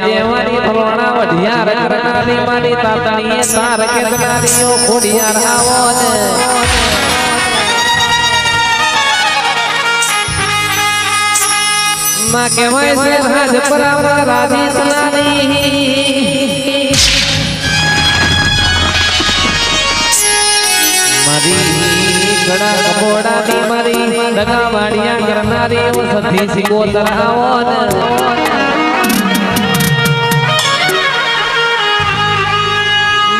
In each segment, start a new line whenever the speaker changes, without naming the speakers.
દેવાની ફલોણા વઢિયાર કરનારી મારી તાતણીએ તાર કે કરનારીઓ ખોડિયાર આવો ને માં કહેવાય છે રાજ પરામાં રાજી સલાની મારી ગડા કપોડાની મારી ડગાવાડિયા કરનારી હું સધી સિકોતર આવો ને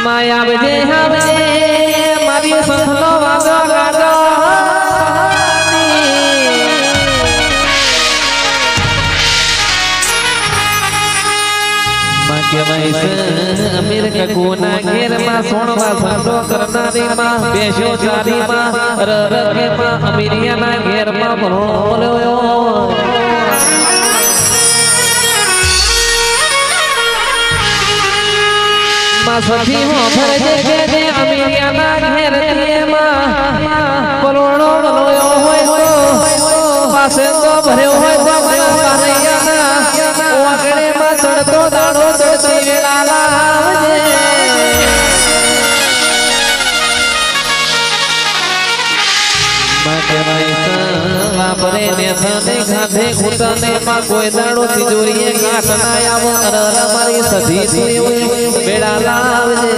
માયા બજે હવે મારી સંતનો વાગો ગાડો અમીર કગુના ઘેરમાં સોણવા સાંડો કરનારી માં બેસ્યો ચારી માં રરકે માં અમીરિયાના ઘેરમાં ભણોળ્યો માં સધી હો ભરજે કે દે અમીરિયાના ઘેર માં ભણોળો ભણોળ્યો હોય તો પાસે તો ભર્યો હોય તો ભર્યો કાનૈયાના વાગડે માં ચડતો દાડો ચડતી વેળા લાવજે માં કહેવાય વાપરે ને થાને ખાધે ખૂટને માં કોઈ દાડો તિજોરીએ કાટ ના આવો અરર મારી સધી તુરી વેળા લાવજે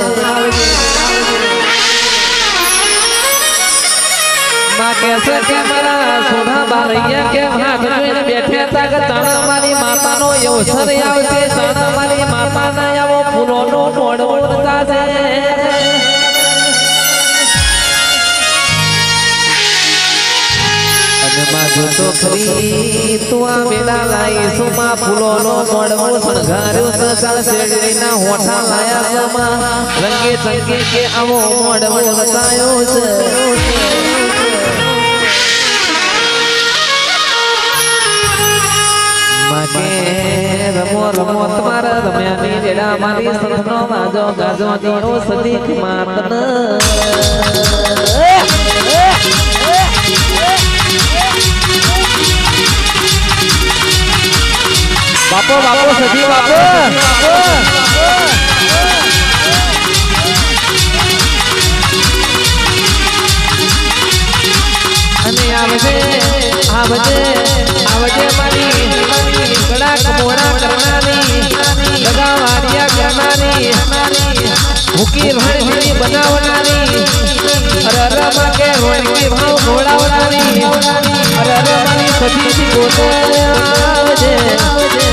માં કેસે કે મારા સોના બારૈયા કે હાથ જોઈને બેઠે તાક તાણા મારી માતાનો અવસર આવશે તાણા મારી માતાના આવો ફૂલોનો મોડ મોડતા છે અને માં જો તો ખરી તું આ વેલા લાઈ સુમા ફૂલોનો મોડ મોડ શણગાર્યો સસાળ શેરડીના હોઠા લાયા સમા રંગે સંગે કે આવો મોડ મોડ બતાયો છે રમો રમો તમારા રમ્યાની રેડા મારી સંતનો માજો ગાજો દીઓ સદીક માતન બાપો બાપો સદી બાપો અને આવજે આવજે આવજે મારી ગડા કપોડા કરનારી લગાવાડિયા કરનારી ભૂકી રણજી બનાવનારી અરર માકે રોણકી ભાવ ઘોડાવનારી અરર મારી સદી કોતો આવજે